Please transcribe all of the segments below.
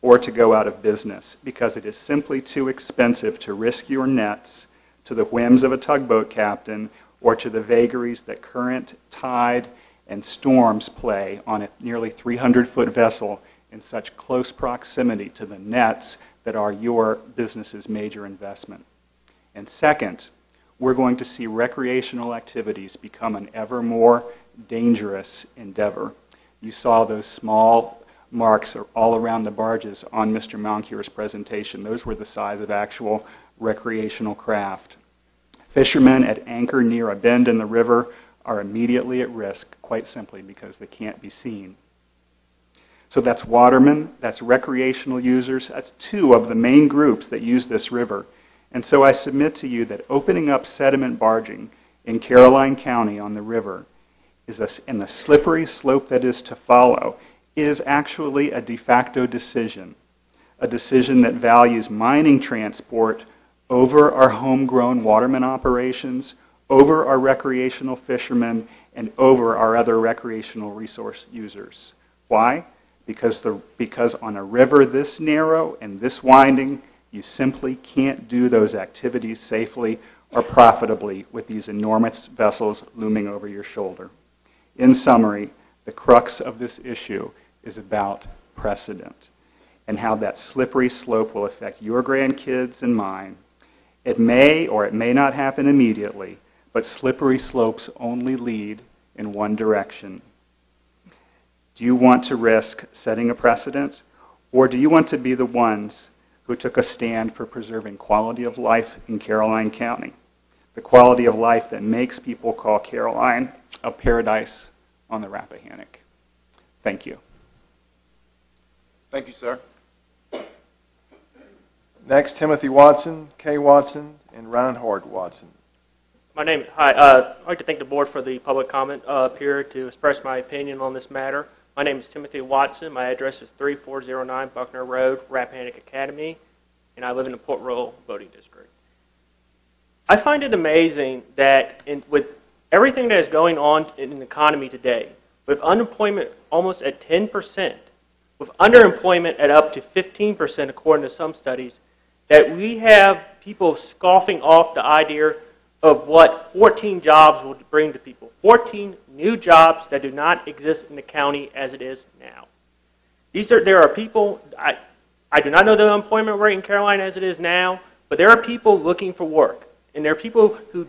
or to go out of business because it is simply too expensive to risk your nets to the whims of a tugboat captain or to the vagaries that current, tide, and storms play on a nearly 300-foot vessel in such close proximity to the nets that are your business's major investment. And second, we're going to see recreational activities become an ever more dangerous endeavor. You saw those small marks all around the barges on Mr. Moncur's presentation. Those were the size of actual recreational craft. Fishermen at anchor near a bend in the river are immediately at risk, quite simply because they can't be seen. So that's watermen, that's recreational users, that's two of the main groups that use this river. And so I submit to you that opening up sediment barging in Caroline County on the river and the slippery slope that is to follow is actually a de facto decision, a decision that values mining transport over our homegrown waterman operations, over our recreational fishermen, and over our other recreational resource users. Why? Because on a river this narrow and this winding, you simply can't do those activities safely or profitably with these enormous vessels looming over your shoulder. In summary, the crux of this issue is about precedent and how that slippery slope will affect your grandkids and mine. It may or it may not happen immediately, but slippery slopes only lead in one direction. Do you want to risk setting a precedent, or do you want to be the ones who took a stand for preserving quality of life in Caroline County, the quality of life that makes people call Caroline a paradise on the Rappahannock? Thank you. Thank you, sir. Next, Timothy Watson, Kay Watson, and Reinhard Watson. Hi. I'd like to thank the board for the public comment up here to express my opinion on this matter. My name is Timothy Watson. My address is 3409 Buckner Road, Rappahannock Academy, and I live in the Port Royal voting district. I find it amazing that with everything that is going on in the economy today, with unemployment almost at 10%, with underemployment at up to 15% according to some studies, that we have people scoffing off the idea of what 14 jobs will bring to people. 14 new jobs that do not exist in the county as it is now. There are people, I do not know the unemployment rate in Carolina as it is now, but there are people looking for work. And there are people who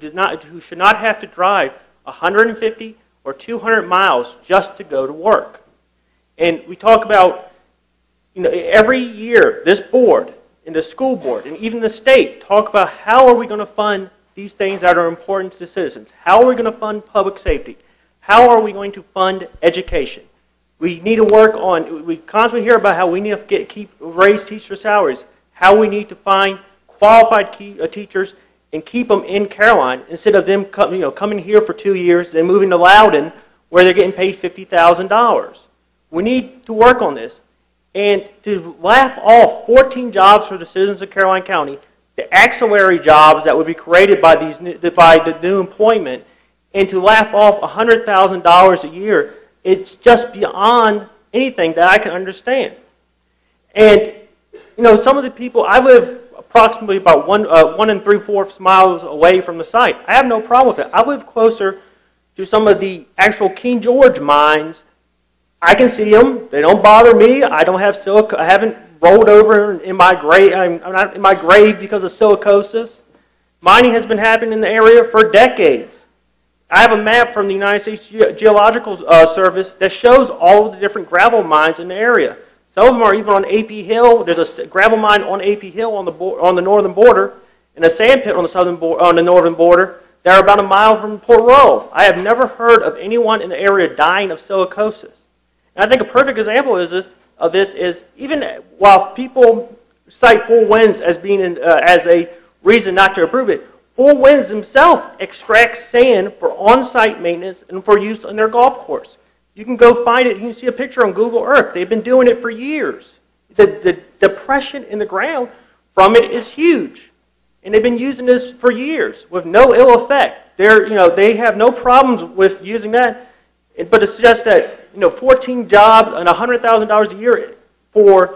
should not have to drive 150 or 200 miles just to go to work. And we talk about, every year this board and the school board and even the state talk about how are we going to fund these things that are important to the citizens. How are we going to fund public safety? How are we going to fund education? We need to work on, we constantly hear about how we need to raise teacher salaries, how we need to find qualified teachers and keep them in Caroline instead of them coming here for 2 years and moving to Loudoun where they're getting paid $50,000. We need to work on this. And to laugh off 14 jobs for the citizens of Caroline County, the ancillary jobs that would be created by the new employment, and to laugh off $100,000 a year, it's just beyond anything that I can understand. And some of the people, I live approximately about 1 3/4 miles away from the site. I have no problem with it. I live closer to some of the actual King George mines. I can see them. They don't bother me. I don't have I haven't rolled over in my grave. I'm not in my grave because of silicosis. Mining has been happening in the area for decades. I have a map from the United States Geological Service that shows all of the different gravel mines in the area. Some of them are even on AP Hill. There's a gravel mine on AP Hill on the northern border, and a sand pit on the northern border. They're about a mile from Port Royal. I have never heard of anyone in the area dying of silicosis. And I think a perfect example of this is even while people cite Four Winds as being as a reason not to approve it, Four Winds himself extracts sand for on-site maintenance and for use on their golf course. You can go find it. You can see a picture on Google Earth. They've been doing it for years. The depression in the ground from it is huge. And they've been using this for years with no ill effect. They have no problems with using that. But it's just that 14 jobs and $100,000 a year for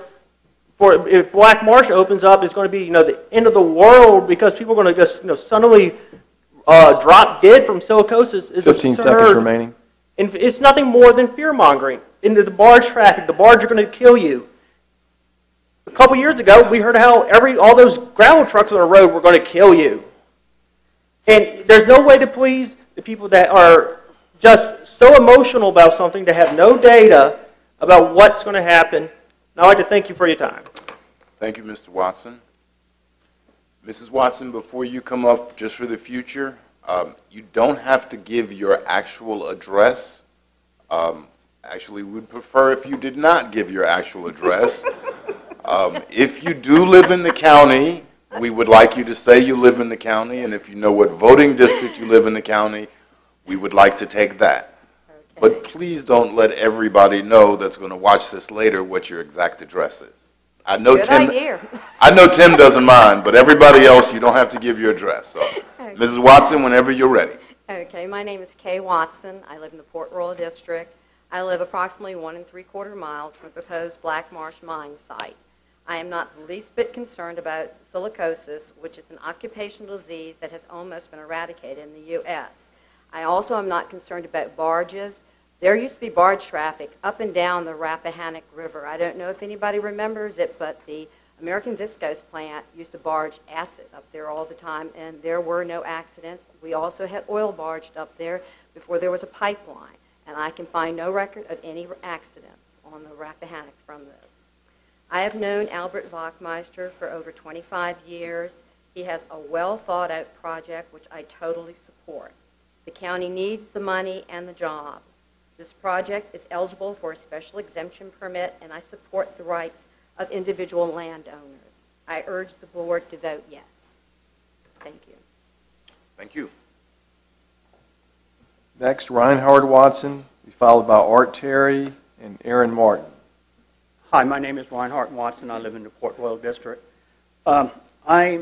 if Black Marsh opens up, it's going to be the end of the world because people are going to just suddenly drop dead from silicosis. Is 15 absurd. seconds remaining. And it's nothing more than fear mongering. Into the barge traffic, the barge are going to kill you. A couple years ago, we heard how all those gravel trucks on the road were going to kill you. And there's no way to please the people that are just so emotional about something to have no data about what's going to happen. And I'd like to thank you for your time. Thank you, Mr. Watson. Mrs. Watson, before you come up, just for the future, you don't have to give your actual address. Actually, we'd prefer if you did not give your actual address. If you do live in the county, we would like you to say you live in the county, and if you know what voting district you live in the county, we would like to take that. Okay. But please don't let everybody know that's going to watch this later what your exact address is. I know Good Tim. idea. I know Tim doesn't mind, but everybody else, you don't have to give your address. So, Okay. Mrs. Watson, whenever you're ready. Okay, my name is Kay Watson. I live in the Port Royal District. I live approximately 1 3/4 miles from a proposed Black Marsh mine site. I am not the least bit concerned about silicosis, which is an occupational disease that has almost been eradicated in the U.S. I also am not concerned about barges. There used to be barge traffic up and down the Rappahannock River. I don't know if anybody remembers it, but the American Viscose plant used to barge acid up there all the time, and there were no accidents. We also had oil barged up there before there was a pipeline, and I can find no record of any accidents on the Rappahannock from this. I have known Albert Wachmeister for over 25 years. He has a well-thought-out project, which I totally support. The county needs the money and the jobs. This project is eligible for a special exemption permit, and I support the rights of individual landowners. I urge the board to vote yes. Thank you. Thank you. Next, Reinhard Watson, be followed by Art Terry and Erin Martin. Hi, my name is Reinhard Watson. I live in the Port Royal District. I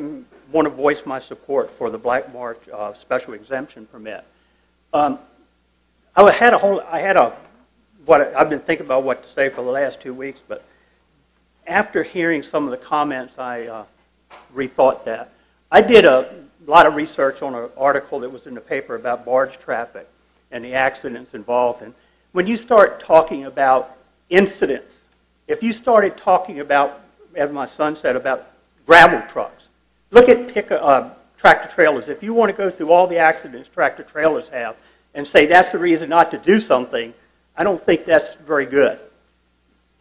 want to voice my support for the Black Marsh special exemption permit. I've been thinking about what to say for the last 2 weeks, but after hearing some of the comments, I rethought that. I did a lot of research on an article that was in the paper about barge traffic and the accidents involved. And when you start talking about incidents, if you started talking about, as my son said, about gravel trucks, look at tractor trailers. If you want to go through all the accidents tractor trailers have and say that's the reason not to do something, I don't think that's very good.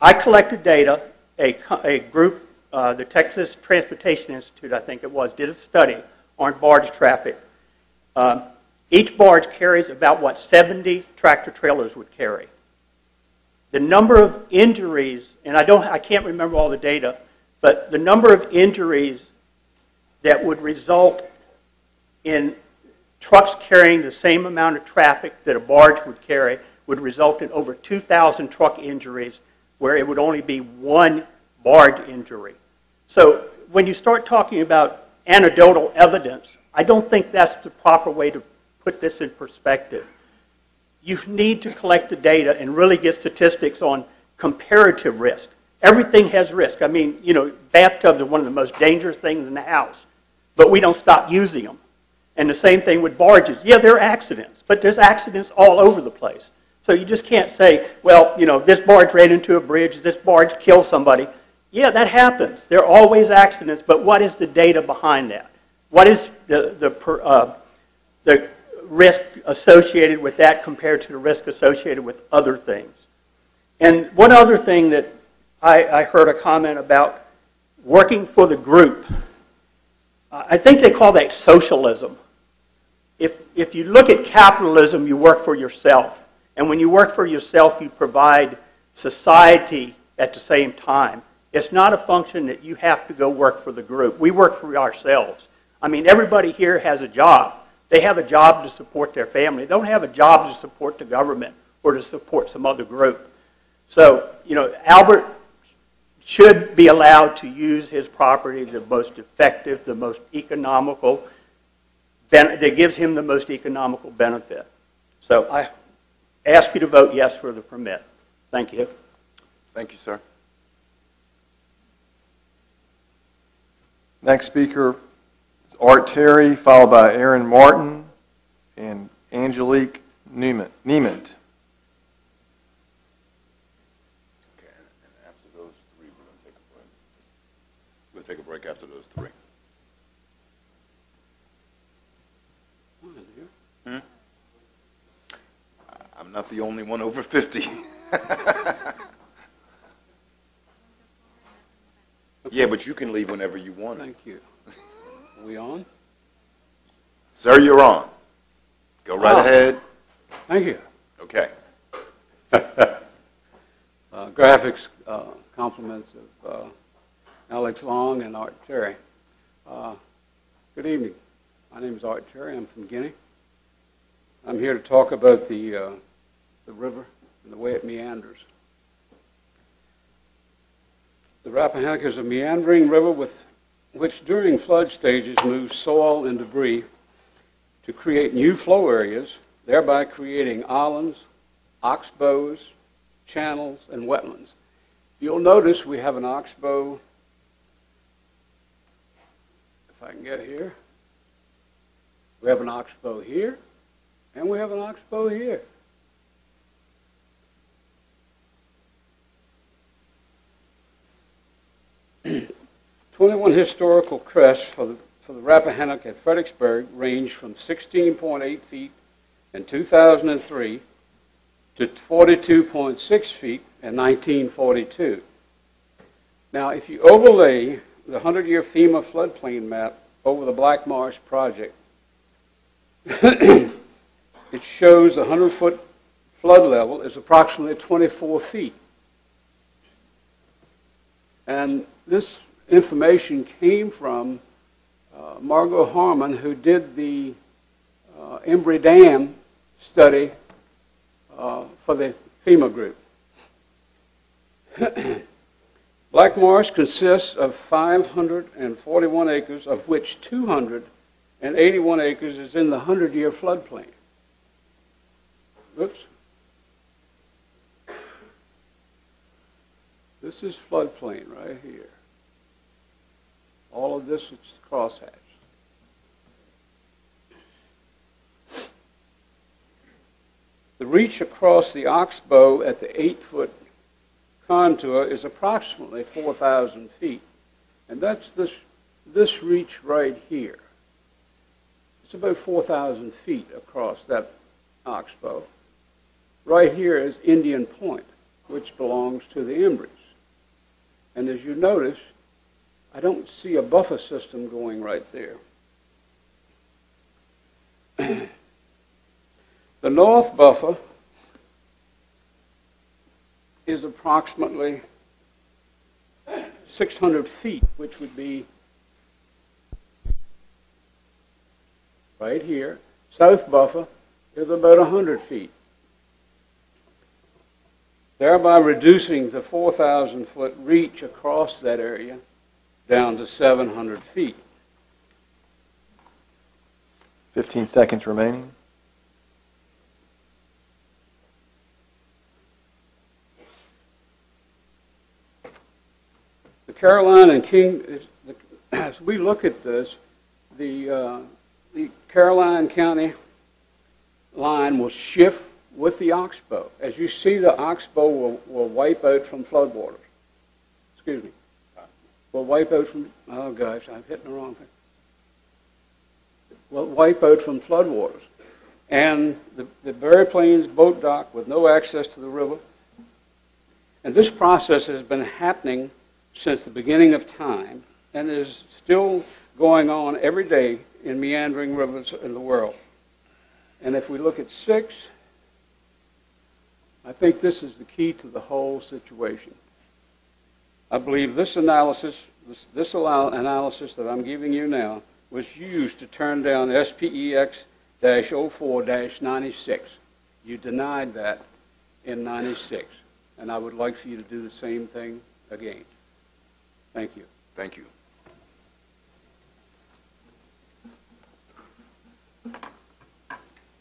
I collected data. A group, the Texas Transportation Institute, I think it was, did a study on barge traffic. Each barge carries about what 70 tractor trailers would carry. The number of injuries, and I can't remember all the data, but the number of injuries that would result in trucks carrying the same amount of traffic that a barge would carry would result in over 2,000 truck injuries, where it would only be one barge injury. So when you start talking about anecdotal evidence, I don't think that's the proper way to put this in perspective. You need to collect the data and really get statistics on comparative risk. Everything has risk. I mean, bathtubs are one of the most dangerous things in the house, but we don't stop using them. And the same thing with barges. Yeah, there are accidents, but there's accidents all over the place. So you just can't say, well, this barge ran into a bridge, this barge killed somebody. Yeah, that happens. There are always accidents, but what is the data behind that? What is the risk associated with that compared to the risk associated with other things? And one other thing that I heard a comment about, working for the group. I think they call that socialism. If you look at capitalism, you work for yourself. And when you work for yourself, you provide society at the same time. It's not a function that you have to go work for the group. We work for ourselves. I mean, everybody here has a job. They have a job to support their family. They don't have a job to support the government or to support some other group. So, Albert should be allowed to use his property the most effective, the most economical, that gives him the most economical benefit. So I ask you to vote yes for the permit. Thank you. Thank you, sir. Next speaker is Art Terry, followed by Erin Martin and Angelique Neiman. Okay, and after those three, we're going to take a break. We'll take a break after those three. I'm not the only one over 50. Yeah, but you can leave whenever you want. Thank you. Are we on? Sir, you're on. Go right ahead. Thank you. Okay. Graphics compliments of Alex Long and Art Terry. Good evening. My name is Art Terry. I'm from Guinea. I'm here to talk about the river and the way it meanders. The Rappahannock is a meandering river which during flood stages moves soil and debris to create new flow areas, thereby creating islands, oxbows, channels, and wetlands. You'll notice we have an oxbow, if I can get here. We have an oxbow here, and we have an oxbow here. "21 historical crests for the Rappahannock at Fredericksburg range from 16.8 feet in 2003 to 42.6 feet in 1942. Now, if you overlay the 100-year FEMA floodplain map over the Black Marsh project, it shows the 100-foot flood level is approximately 24 feet. And this information came from Margot Harmon, who did the Embry Dam study for the FEMA group. Black Marsh consists of 541 acres, of which 281 acres is in the 100-year floodplain. Oops. This is floodplain right here. All of this is crosshatched. The reach across the oxbow at the 8-foot contour is approximately 4,000 feet. And that's this reach right here. It's about 4,000 feet across that oxbow. Right here is Indian Point, which belongs to the Embries. And as you notice, I don't see a buffer system going right there. The north buffer is approximately 600 feet, which would be right here. South buffer is about 100 feet, thereby reducing the 4,000-foot reach across that area down to 700 feet. 15 seconds remaining. The Caroline and King, as we look at this, the Caroline County line will shift with the oxbow. As you see, the oxbow will wipe out from floodwaters. Excuse me. Will wipe out from, oh gosh, I'm hitting the wrong thing. Will wipe out from floodwaters. And the Berry Plains boat dock with no access to the river. And this process has been happening since the beginning of time and is still going on every day in meandering rivers in the world. And if we look at 6, I think this is the key to the whole situation. I believe this analysis, this analysis that I'm giving you now, was used to turn down SPEX-04-96. You denied that in 96, and I would like for you to do the same thing again. Thank you. Thank you.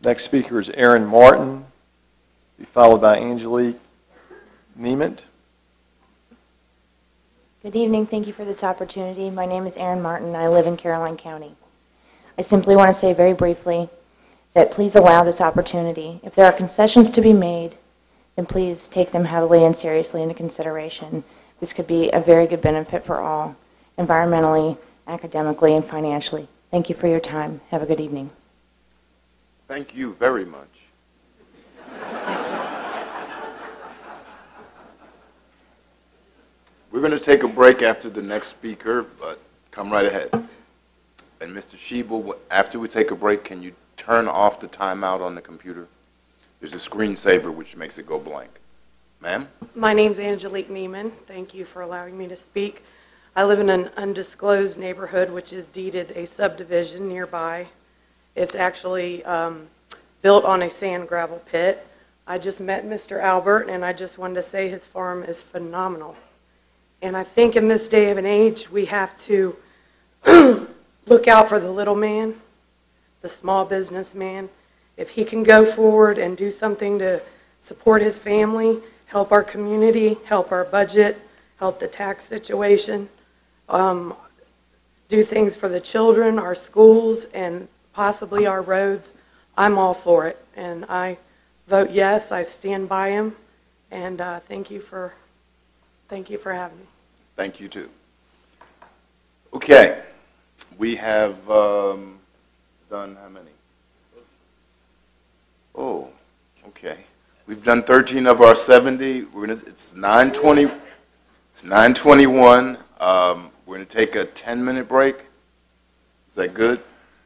Next speaker is Erin Martin, followed by Angelique Neiman. Good evening. Thank you for this opportunity. My name is Erin Martin. I live in Caroline County. I simply want to say very briefly that please allow this opportunity. If there are concessions to be made, then please take them heavily and seriously into consideration. This could be a very good benefit for all, environmentally, academically, and financially. Thank you for your time. Have a good evening. Thank you very much. We're going to take a break after the next speaker, but come right ahead. And Mr. Schiebel, after we take a break, can you turn off the timeout on the computer? There's a screensaver which makes it go blank. Ma'am? My name's Angelique Neiman. Thank you for allowing me to speak. I live in an undisclosed neighborhood which is deeded a subdivision nearby. It's actually built on a sand gravel pit. I just met Mr. Albert, and I just wanted to say his farm is phenomenal. And I think in this day and age, we have to look out for the little man, the small businessman. If he can go forward and do something to support his family, help our community, help our budget, help the tax situation, do things for the children, our schools, and possibly our roads, I'm all for it. And I vote yes. I stand by him. And thank you for having me. Thank you, too. Okay. We have done how many? Oh, okay. We've done 13 of our 70. It's 9:20. It's 9:21. We're going to take a 10-minute break. Is that good?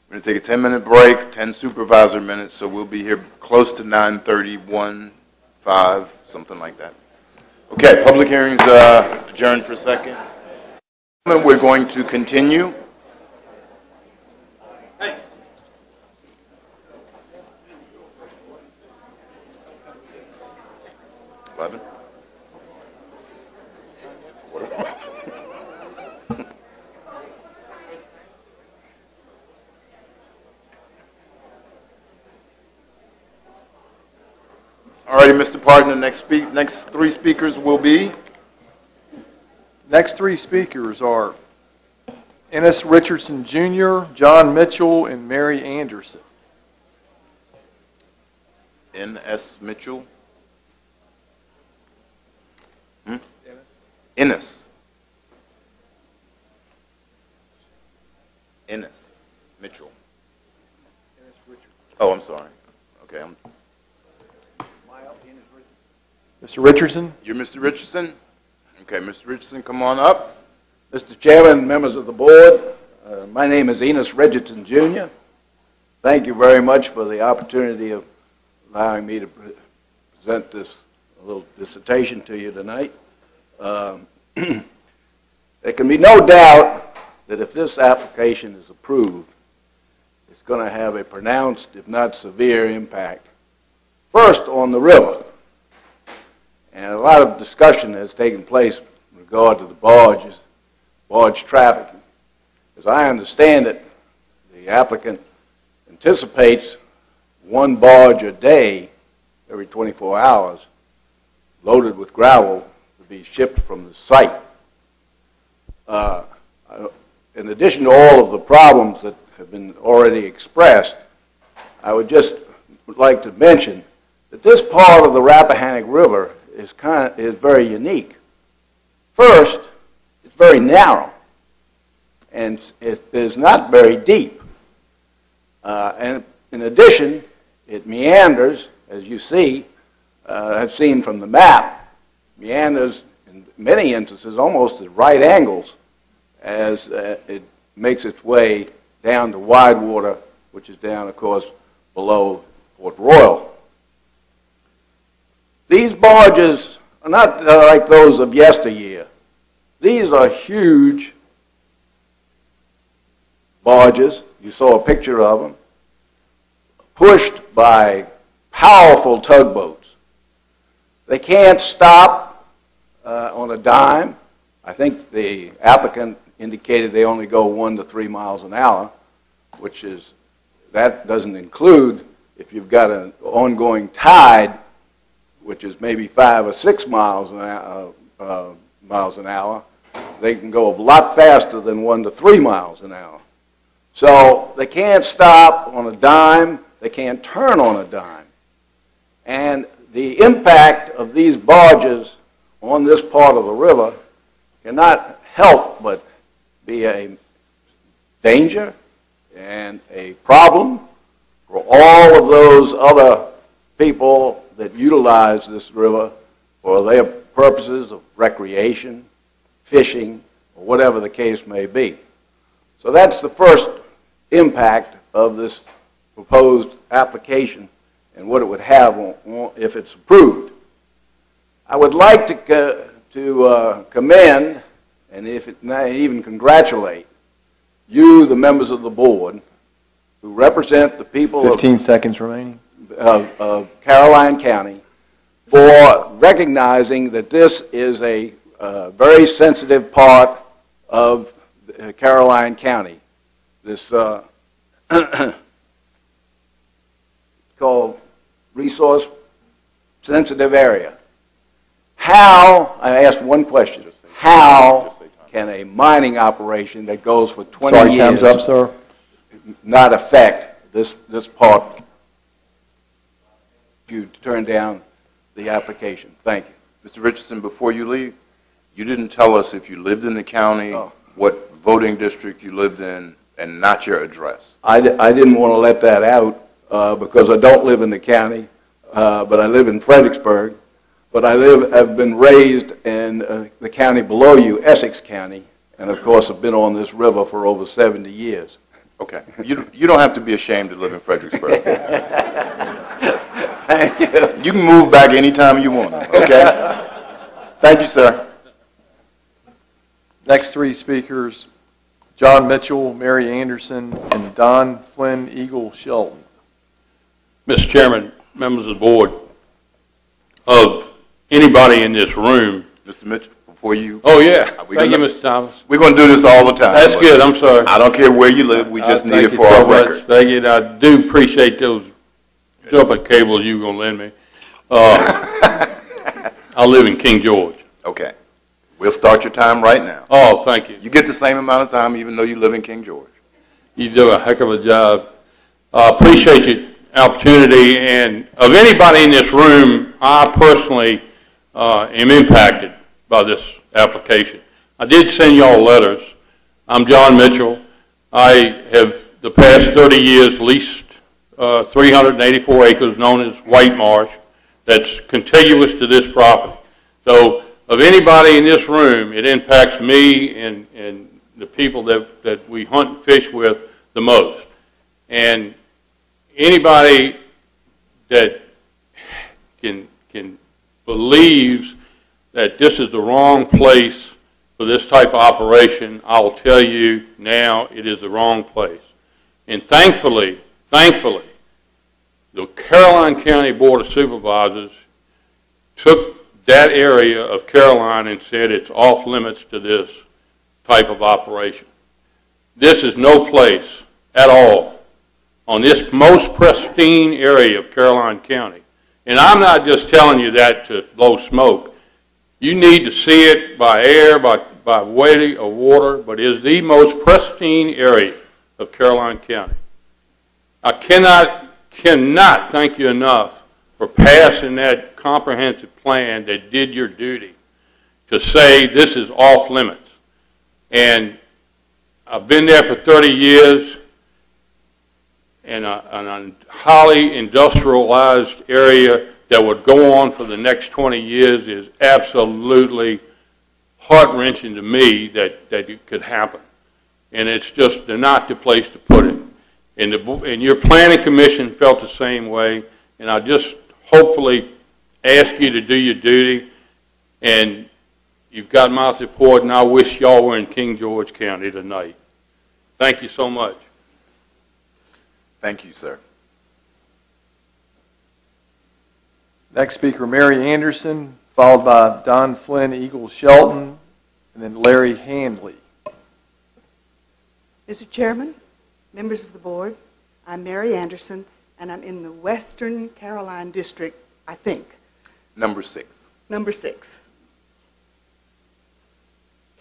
We're going to take a 10-minute break, 10 supervisor minutes, so we'll be here close to 9:31, 5, something like that. Okay, public hearings adjourned for a second. We're going to continue. Hey. Eleven. All righty, Mr. Parton, the next three speakers will be? Next three speakers are Ennis Richardson Jr., John Mitchell, and Mary Anderson. N.S. Mitchell? Ennis. Ennis Mitchell. Ennis Richardson. Oh, I'm sorry. Okay, Mr. Richardson? You're Mr. Richardson? Okay, Mr. Richardson, come on up. Mr. Chairman, members of the board, my name is Enos Richardson, Jr. Thank you very much for the opportunity of allowing me to present this little dissertation to you tonight. There can be no doubt that if this application is approved, it's going to have a pronounced, if not severe, impact. First, on the river. And a lot of discussion has taken place in regard to the barge traffic. As I understand it, the applicant anticipates one barge a day, every 24 hours, loaded with gravel to be shipped from the site. In addition to all of the problems that have been already expressed, I would just like to mention that this part of the Rappahannock River is very unique. First, it's very narrow, and it is not very deep. And in addition, it meanders, as you see, have seen from the map, meanders in many instances almost at right angles as it makes its way down to Widewater, which is down, of course, below Port Royal. These barges are not like those of yesteryear. These are huge barges. You saw a picture of them, pushed by powerful tugboats. They can't stop on a dime. I think the applicant indicated they only go 1 to 3 miles an hour, that doesn't include if you've got an ongoing tide, which is maybe 5 or 6 miles an hour, they can go a lot faster than 1 to 3 miles an hour. So they can't stop on a dime. They can't turn on a dime. And the impact of these barges on this part of the river cannot help but be a danger and a problem for all of those other people that utilize this river for their purposes of recreation, fishing, or whatever the case may be. So that's the first impact of this proposed application and what it would have if it's approved. I would like to commend, and if it not even congratulate, you, the members of the board, who represent the people 15 seconds remaining. Of Caroline County, for recognizing that this is a very sensitive part of Caroline County. This called resource sensitive area. How, I asked one question, how can a mining operation that goes for 20 years Time's up, sir. not affect this part? You turn down the application. Thank you. Mr. Richardson, before you leave, you didn't tell us if you lived in the county, what voting district you lived in, and not your address. I didn't want to let that out because I don't live in the county, but I live in Fredericksburg. But I've been raised in the county below you, Essex County, and of course I've been on this river for over 70 years. Okay. You don't have to be ashamed to live in Fredericksburg. Thank you. You can move back anytime you want, okay? Thank you, sir. Next 3 speakers, John Mitchell, Mary Anderson, and Don Flynn Eagle Shelton. Mr. Chairman, members of the board, of anybody in this room. Mr. Mitchell, before you. Oh, yeah. Thank you, Mr. Thomas. We're going to do this all the time. That's good. I'm sorry. I don't care where you live. We just need it for our record. Thank you. I do appreciate those jumping cables you were going to lend me. I live in King George. Okay. We'll start your time right now. Oh, thank you. You get the same amount of time even though you live in King George. You do a heck of a job. I appreciate your opportunity. And of anybody in this room, I personally am impacted by this application. I did send y'all letters. I'm John Mitchell. I have, the past 30 years, leased 384 acres known as White Marsh that's contiguous to this property. So of anybody in this room, it impacts me and the people that we hunt and fish with the most. And anybody that can believes that this is the wrong place for this type of operation, I'll tell you now it is the wrong place. And thankfully, the Caroline County Board of Supervisors took that area of Caroline and said it's off limits to this type of operation. This is no place at all on this most pristine area of Caroline County. And I'm not just telling you that to blow smoke. You need to see it by air, by way of water, but it is the most pristine area of Caroline County. I cannot thank you enough for passing that comprehensive plan that did your duty to say this is off limits. And I've been there for 30 years in a highly industrialized area that would go on for the next 20 years is absolutely heart-wrenching to me that it could happen. And it's just, they're not the place to put it. And your planning commission felt the same way, and I just hopefully ask you to do your duty, and you've got my support, and I wish y'all were in King George County tonight. Thank you so much. Thank you, sir. Next speaker, Mary Anderson, followed by Don Flynn Eagle Shelton, and then Larry Hanley. Mr. Chairman, members of the board, I'm Mary Anderson, and I'm in the Western Caroline District, I think. Number 6. Number 6.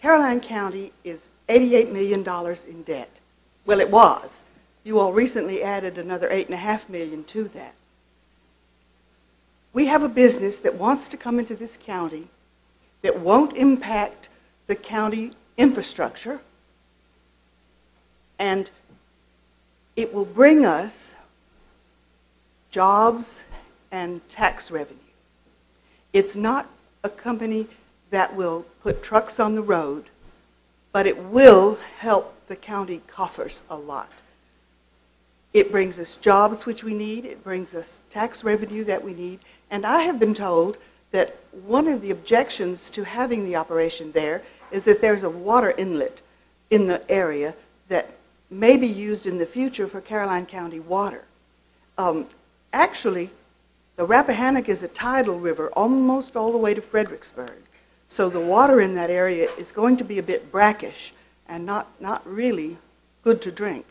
Caroline County is $88 million in debt. Well, it was. You all recently added another $8.5 million to that. We have a business that wants to come into this county that won't impact the county infrastructure, and it will bring us jobs and tax revenue. It's not a company that will put trucks on the road, but it will help the county coffers a lot. It brings us jobs which we need, it brings us tax revenue that we need, and I have been told that one of the objections to having the operation there is that there's a water inlet in the area that may be used in the future for Caroline County water. Actually, the Rappahannock is a tidal river almost all the way to Fredericksburg. So the water in that area is going to be a bit brackish and not really good to drink.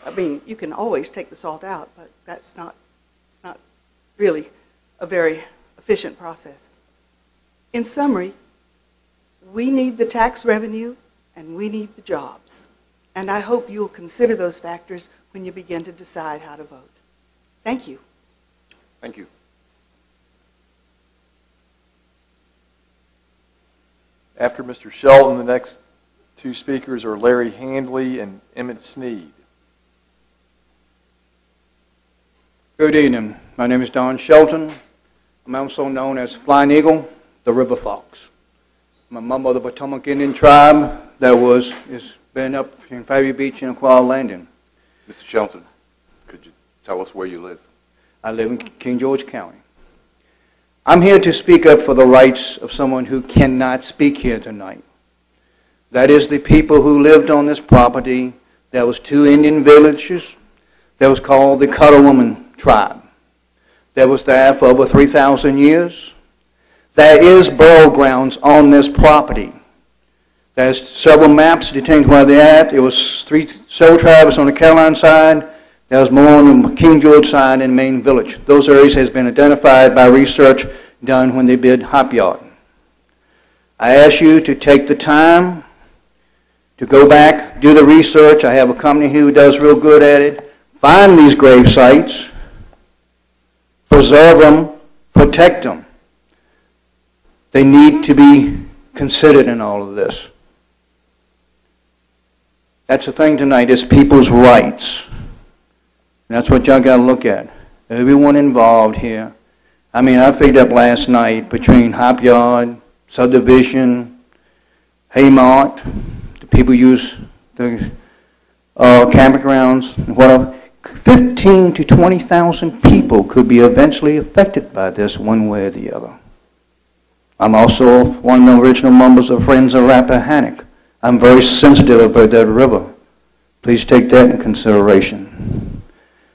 I mean, you can always take the salt out, but that's not really a very efficient process. In summary, we need the tax revenue and we need the jobs. And I hope you'll consider those factors when you begin to decide how to vote. Thank you. Thank you. After Mr. Shelton, the next two speakers are Larry Hanley and Emmett Sneed. Good evening. My name is Don Shelton. I'm also known as Flying Eagle, the River Fox. I'm a member of the Potomac Indian tribe that has been up in Fabry Beach and Quail Landing. Mr. Shelton, could you tell us where you live? I live in King George County. I'm here to speak up for the rights of someone who cannot speak here tonight. That is the people who lived on this property. There was two Indian villages that was called the Cutter Woman tribe. That was there for over 3,000 years. There is burial grounds on this property. There's several maps detained where they're at. It was several tribes on the Caroline side. There was more on the King George side in the main village. Those areas has been identified by research done when they bid Hop Yard. I ask you to take the time to go back, do the research. I have a company who does real good at it. Find these grave sites, preserve them, protect them. They need to be considered in all of this. That's the thing tonight, is people's rights. That's what y'all got to look at. Everyone involved here. I mean, I picked up last night between Hop Yard, subdivision, Haymont, the people use the campgrounds, whatever. 15 to 20,000 people could be eventually affected by this one way or the other. I'm also one of the original members of Friends of Rappahannock. I'm very sensitive about that river. Please take that in consideration.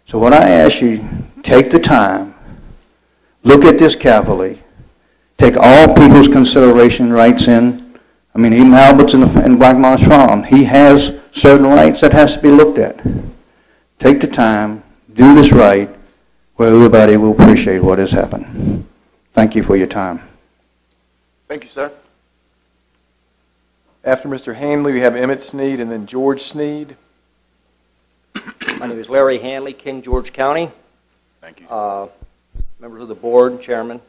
So what I ask you, take the time, look at this carefully, take all people's consideration rights in. I mean, even Albert's in Black Marsh Farm, he has certain rights that has to be looked at. Take the time, do this right, where everybody will appreciate what has happened. Thank you for your time. Thank you, sir. After Mr. Hanley, we have Emmett Sneed and then George Sneed. My name is Larry Hanley, King George County. Thank you. Members of the board, chairman.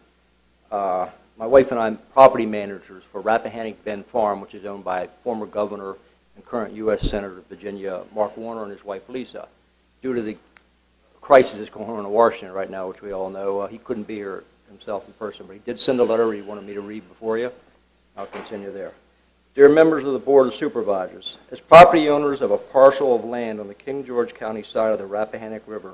My wife and I are property managers for Rappahannock Bend Farm, which is owned by former governor and current U.S. Senator of Virginia, Mark Warner, and his wife, Lisa. Due to the crisis that's going on in Washington right now, which we all know, he couldn't be here himself in person, but he did send a letter he wanted me to read before you. I'll continue there. Dear members of the Board of Supervisors, as property owners of a parcel of land on the King George County side of the Rappahannock River,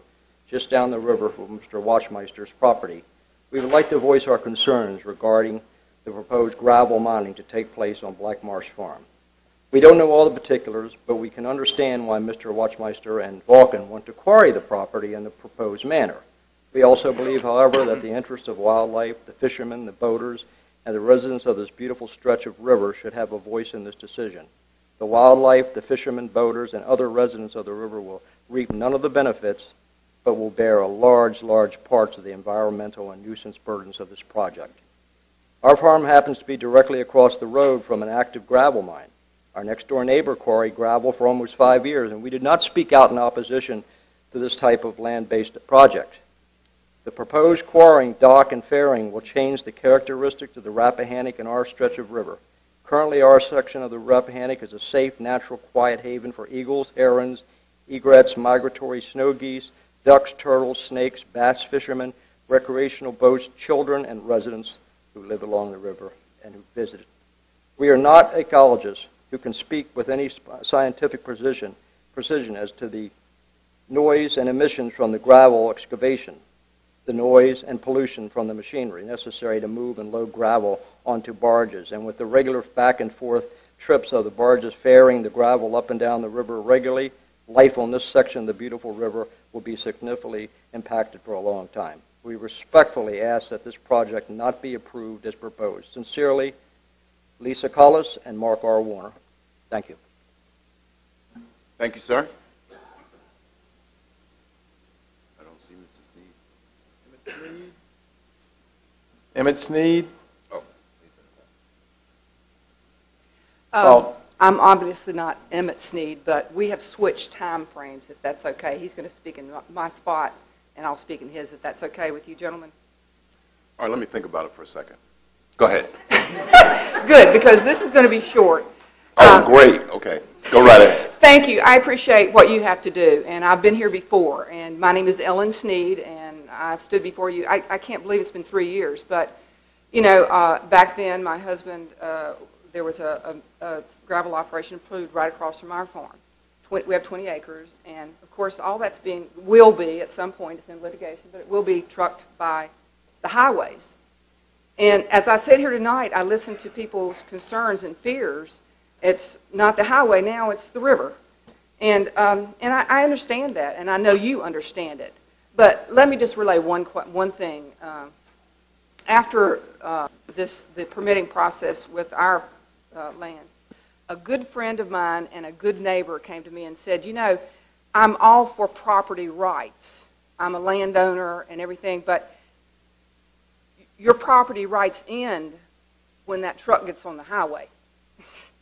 just down the river from Mr. Watchmeister's property, we would like to voice our concerns regarding the proposed gravel mining to take place on Black Marsh Farm. We don't know all the particulars, but we can understand why Mr. Watchmeister and Vulcan want to quarry the property in the proposed manner. We also believe, however, that the interests of wildlife, the fishermen, the boaters, and the residents of this beautiful stretch of river should have a voice in this decision. The wildlife, the fishermen, boaters, and other residents of the river will reap none of the benefits, but will bear a large parts of the environmental and nuisance burdens of this project. Our farm happens to be directly across the road from an active gravel mine. Our next-door neighbor quarried gravel for almost 5 years, and we did not speak out in opposition to this type of land-based project. The proposed quarrying, dock, and fairing will change the characteristics of the Rappahannock and our stretch of river. Currently, our section of the Rappahannock is a safe, natural, quiet haven for eagles, herons, egrets, migratory snow geese, ducks, turtles, snakes, bass fishermen, recreational boats, children, and residents who live along the river and who visit it. We are not ecologists who can speak with any scientific precision as to the noise and emissions from the gravel excavation, the noise and pollution from the machinery necessary to move and load gravel onto barges, and with the regular back and forth trips of the barges ferrying the gravel up and down the river regularly, life on this section of the beautiful river will be significantly impacted for a long time. We respectfully ask that this project not be approved as proposed. Sincerely, Lisa Collis and Mark R. Warner. Thank you. Thank you, sir. I don't see Mrs. Sneed. Emmett Sneed. Oh. I'm obviously not Emmett Sneed, but we have switched time frames, if that's okay. He's going to speak in my spot, and I'll speak in his, if that's okay with you, gentlemen. All right, let me think about it for a second. Go ahead. Good, because this is going to be short. Oh, great. Okay. Go right ahead. Thank you. I appreciate what you have to do, and I've been here before. And my name is Ellen Sneed, and I've stood before you. I can't believe it's been 3 years, but, you know, back then my husband, there was a gravel operation approved right across from our farm. We have 20 acres, and of course all that's will be at some point, it's in litigation, but it will be trucked by the highways. And as I sit here tonight, I listen to people's concerns and fears. It's not the highway now, it's the river. And I understand that, and I know you understand it. But let me just relay one thing. After the permitting process with our land, a good friend of mine and a good neighbor came to me and said, you know, I'm all for property rights. I'm a landowner and everything, but your property rights end when that truck gets on the highway.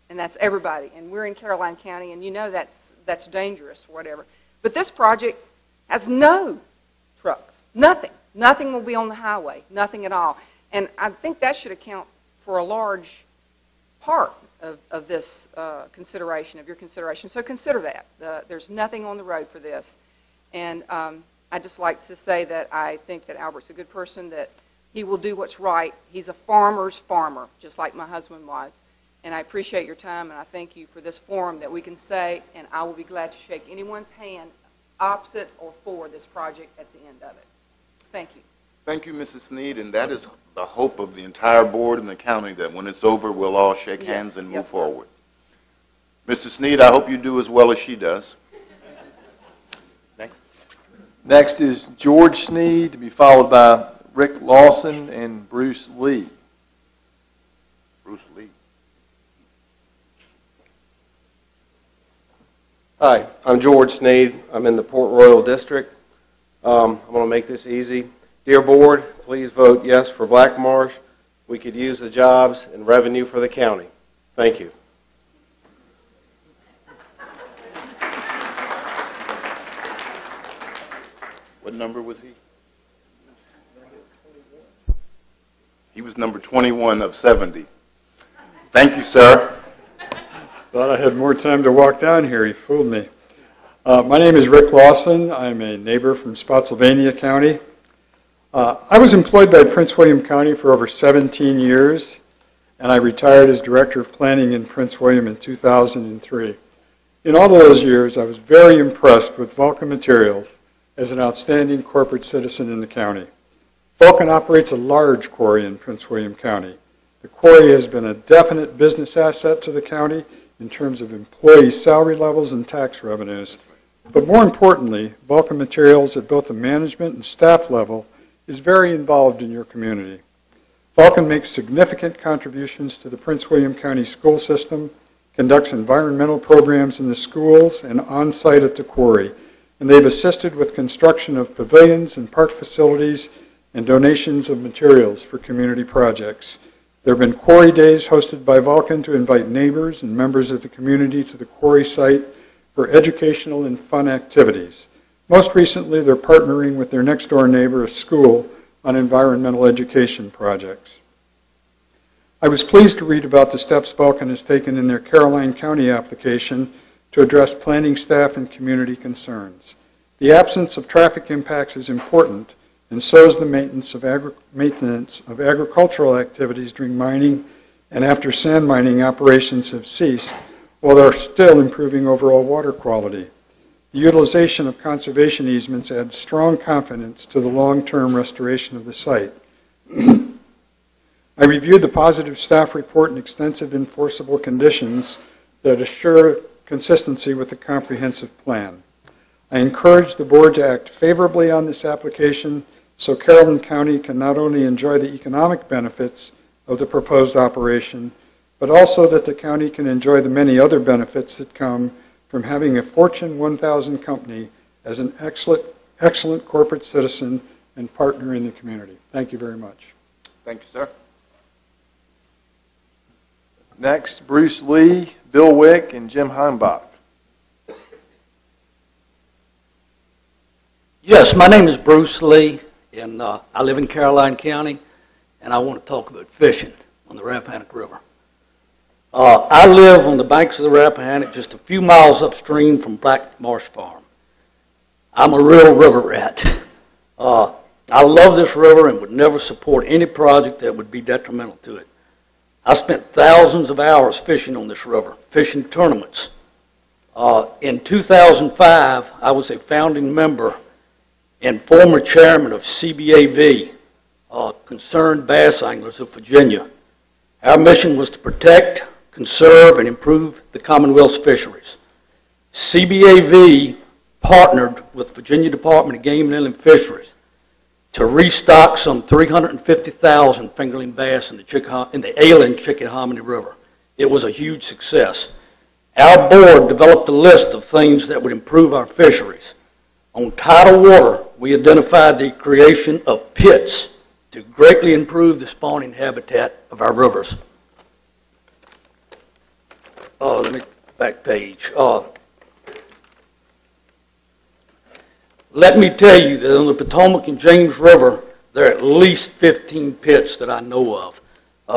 And that's everybody. And we're in Caroline County, and you know that's dangerous or whatever. But this project has no trucks. Nothing. Nothing will be on the highway. Nothing at all. And I think that should account for a large part of this consideration, of your consideration. So consider that. There's nothing on the road for this. And I'd just like to say that I think that Albert's a good person, that he will do what's right. He's a farmer's farmer, just like my husband was. And I appreciate your time, and I thank you for this forum that we can say, and I will be glad to shake anyone's hand opposite or for this project at the end of it. Thank you. Thank you, Mrs. Sneed, and that is the hope of the entire board and the county, that when it's over, we'll all shake hands and move forward. Mr. Sneed, I hope you do as well as she does. Next. Next is George Sneed, to be followed by Rick Lawson and Bruce Lee. Bruce Lee. Hi, I'm George Sneed. I'm in the Port Royal District. I'm going to make this easy. Dear Board, please vote yes for Black Marsh. We could use the jobs and revenue for the county. Thank you. What number was he? He was number 21 of 70. Thank you, sir. Thought I had more time to walk down here. He fooled me. My name is Rick Lawson. I'm a neighbor from Spotsylvania County. I was employed by Prince William County for over 17 years, and I retired as Director of Planning in Prince William in 2003. In all those years, I was very impressed with Vulcan Materials as an outstanding corporate citizen in the county. Vulcan operates a large quarry in Prince William County. The quarry has been a definite business asset to the county in terms of employee salary levels and tax revenues. But more importantly, Vulcan Materials at both the management and staff level is very involved in your community. Vulcan makes significant contributions to the Prince William County school system, conducts environmental programs in the schools and on-site at the quarry, and they've assisted with construction of pavilions and park facilities and donations of materials for community projects. There have been quarry days hosted by Vulcan to invite neighbors and members of the community to the quarry site for educational and fun activities. Most recently, they're partnering with their next-door neighbor, a school, on environmental education projects. I was pleased to read about the steps Vulcan has taken in their Caroline County application to address planning staff and community concerns. The absence of traffic impacts is important, and so is the maintenance of agricultural activities during mining and after sand mining operations have ceased, while they're still improving overall water quality. The utilization of conservation easements adds strong confidence to the long-term restoration of the site. I reviewed the positive staff report and extensive enforceable conditions that assure consistency with the comprehensive plan. I encourage the board to act favorably on this application so Caroline County can not only enjoy the economic benefits of the proposed operation, but also that the county can enjoy the many other benefits that come from having a Fortune 1000 company as an excellent corporate citizen and partner in the community. Thank you very much. Thank you, sir. Next, Bruce Lee, Bill Wick, and Jim Heung Bok. Yes, my name is Bruce Lee, and I live in Caroline County, and I want to talk about fishing on the Rappahannock River. I live on the banks of the Rappahannock, just a few miles upstream from Black Marsh Farm. I'm a real river rat. I love this river and would never support any project that would be detrimental to it. I spent thousands of hours fishing on this river, fishing tournaments. In 2005, I was a founding member and former chairman of CBAV, Concerned Bass Anglers of Virginia. Our mission was to protect, conserve, and improve the Commonwealth's fisheries. CBAV partnered with Virginia Department of Game and Inland Fisheries to restock some 350,000 fingerling bass in the ailing Chickahominy River. It was a huge success. Our board developed a list of things that would improve our fisheries. On tidal water, we identified the creation of pits to greatly improve the spawning habitat of our rivers. Let me back page. Let me tell you that on the Potomac and James River, there are at least 15 pits that I know of.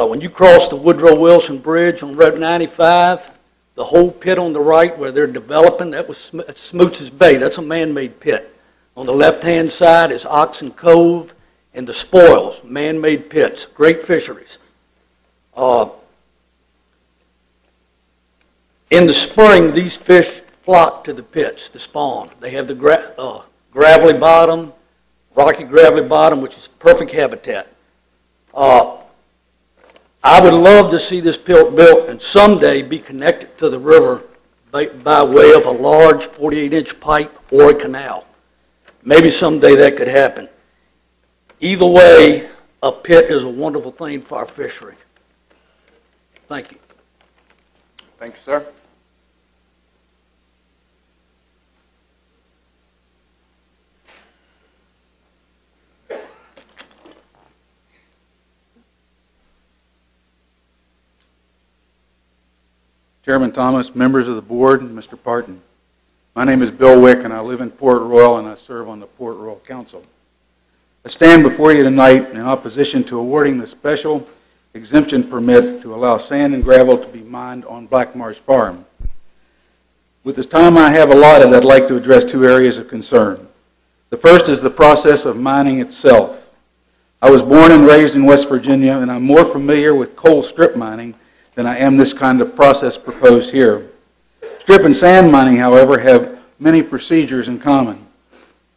When you cross the Woodrow Wilson Bridge on Route 95, the whole pit on the right where they're developing, that was Smoots's Bay. That's a man-made pit. On the left-hand side is Oxen Cove and the Spoils, man-made pits, great fisheries. In the spring, these fish flock to the pits to spawn. They have the gravelly bottom, rocky gravelly bottom, which is perfect habitat. I would love to see this pit built and someday be connected to the river by way of a large 48-inch pipe or a canal. Maybe someday that could happen. Either way, a pit is a wonderful thing for our fishery. Thank you. Thank you, sir. Chairman Thomas, members of the board, and Mr. Parton. My name is Bill Wick, and I live in Port Royal, and I serve on the Port Royal Council. I stand before you tonight in opposition to awarding the special exemption permit to allow sand and gravel to be mined on Black Marsh Farm. With the time I have allotted, I'd like to address two areas of concern. The first is the process of mining itself. I was born and raised in West Virginia, and I'm more familiar with coal strip mining than I am this kind of process proposed here. Strip and sand mining, however, have many procedures in common.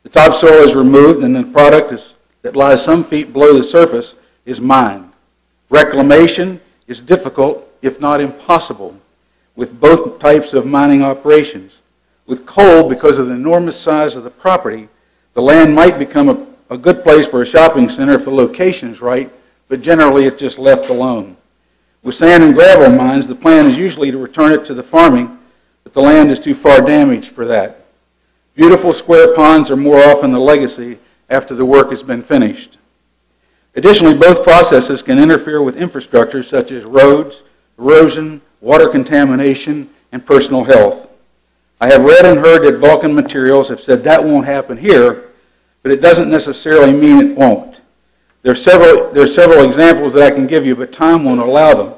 The topsoil is removed and the product that lies some feet below the surface is mined. Reclamation is difficult, if not impossible, with both types of mining operations. With coal, because of the enormous size of the property, the land might become a good place for a shopping center if the location is right, but generally it's just left alone. With sand and gravel mines, the plan is usually to return it to the farming, but the land is too far damaged for that. Beautiful square ponds are more often the legacy after the work has been finished. Additionally, both processes can interfere with infrastructure such as roads, erosion, water contamination, and personal health. I have read and heard that Vulcan Materials have said that won't happen here, but it doesn't necessarily mean it won't. There's several examples that I can give you, but time won't allow them. A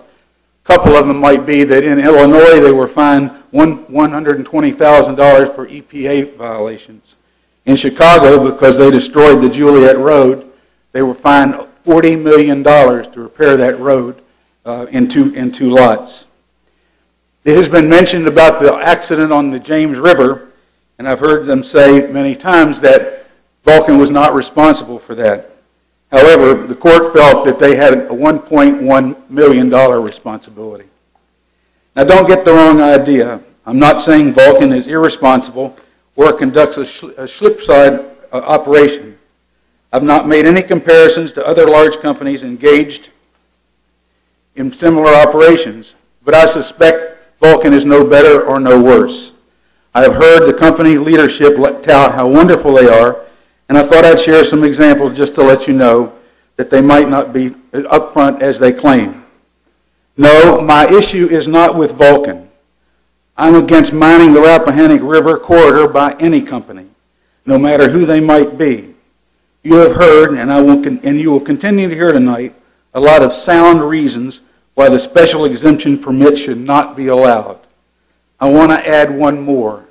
couple of them might be that in Illinois they were fined $120,000 for EPA violations. In Chicago, because they destroyed the Juliet Road, they were fined $40 million to repair that road in two lots. It has been mentioned about the accident on the James River, and I've heard them say many times that Vulcan was not responsible for that. However, the court felt that they had a $1.1 million responsibility. Now, don't get the wrong idea. I'm not saying Vulcan is irresponsible or conducts a slipside operation. I've not made any comparisons to other large companies engaged in similar operations, but I suspect Vulcan is no better or no worse. I have heard the company leadership tout how wonderful they are, and I thought I'd share some examples just to let you know that they might not be upfront as they claim. No, my issue is not with Vulcan. I'm against mining the Rappahannock River corridor by any company, no matter who they might be. You have heard, and you will continue to hear tonight, a lot of sound reasons why the special exemption permit should not be allowed. I want to add one more.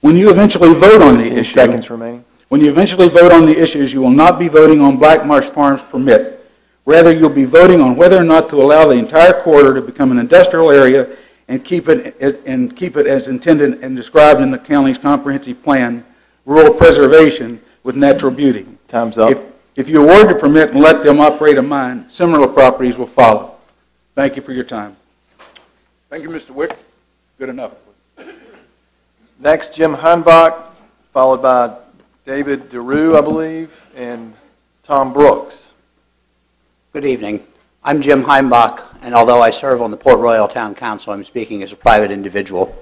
When you eventually vote on the issue, seconds remaining. When you eventually vote on the issues, you will not be voting on Black Marsh Farms permit. Rather, you'll be voting on whether or not to allow the entire corridor to become an industrial area and keep it as intended and described in the county's comprehensive plan, rural preservation with natural beauty. Time's up. If you award the permit and let them operate a mine, similar properties will follow. Thank you for your time. Thank you, Mr. Wick. Good enough. Next, Jim Heung Bok, followed by David DeRue, I believe, and Tom Brooks. Good evening. I'm Jim Heung Bok, and although I serve on the Port Royal Town Council, I'm speaking as a private individual.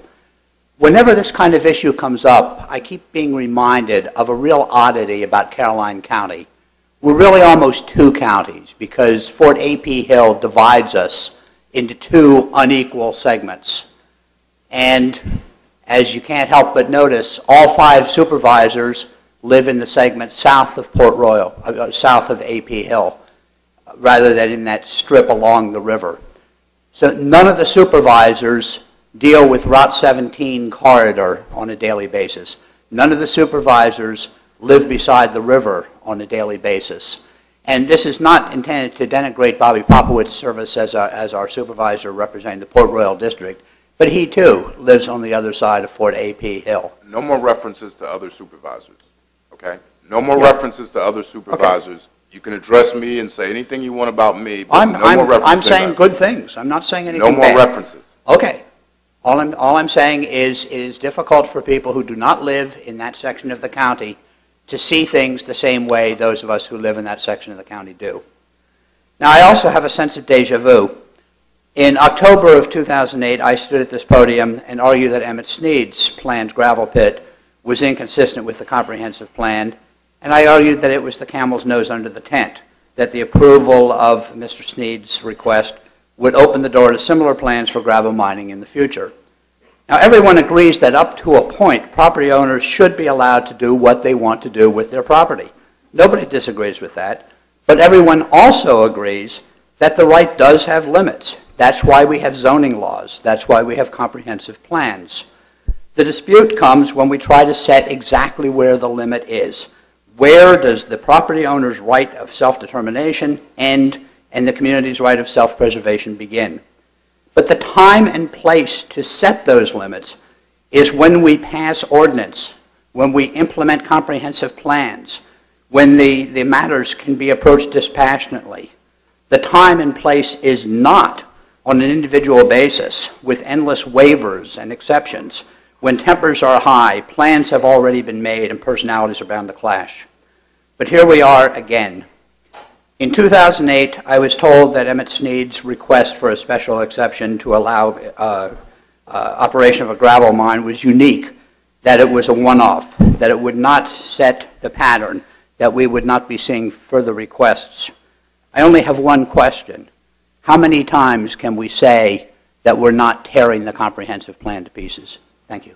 Whenever this kind of issue comes up, I keep being reminded of a real oddity about Caroline County. We're really almost two counties because Fort A.P. Hill divides us into two unequal segments. And as you can't help but notice, all 5 supervisors live in the segment south of Port Royal, south of A.P. Hill, rather than in that strip along the river. So none of the supervisors deal with Route 17 corridor on a daily basis. None of the supervisors live beside the river on a daily basis. And this is not intended to denigrate Bobby Popowitz's service as our supervisor representing the Port Royal District, but he too lives on the other side of Fort A.P. Hill. No more references to other supervisors, okay? No more references to other supervisors. Okay. You can address me and say anything you want about me, but no more references. I'm saying good things. I'm not saying anything bad. No more references. Okay. All I'm saying is it is difficult for people who do not live in that section of the county to see things the same way those of us who live in that section of the county do. Now, I also have a sense of deja vu. In October of 2008, I stood at this podium and argued that Emmett Sneed's planned gravel pit was inconsistent with the comprehensive plan, and I argued that it was the camel's nose under the tent, that the approval of Mr. Sneed's request would open the door to similar plans for gravel mining in the future. Now, everyone agrees that up to a point, property owners should be allowed to do what they want to do with their property. Nobody disagrees with that. But everyone also agrees that the right does have limits. That's why we have zoning laws. That's why we have comprehensive plans. The dispute comes when we try to set exactly where the limit is. Where does the property owner's right of self-determination end and the community's right of self-preservation begin? But the time and place to set those limits is when we pass ordinance, when we implement comprehensive plans, when the matters can be approached dispassionately. The time and place is not on an individual basis with endless waivers and exceptions. When tempers are high, plans have already been made and personalities are bound to clash. But here we are again. In 2008, I was told that Emmett Sneed's request for a special exception to allow operation of a gravel mine was unique, that it was a one-off, that it would not set the pattern, that we would not be seeing further requests I only have one question. How many times can we say that we're not tearing the comprehensive plan to pieces? Thank you.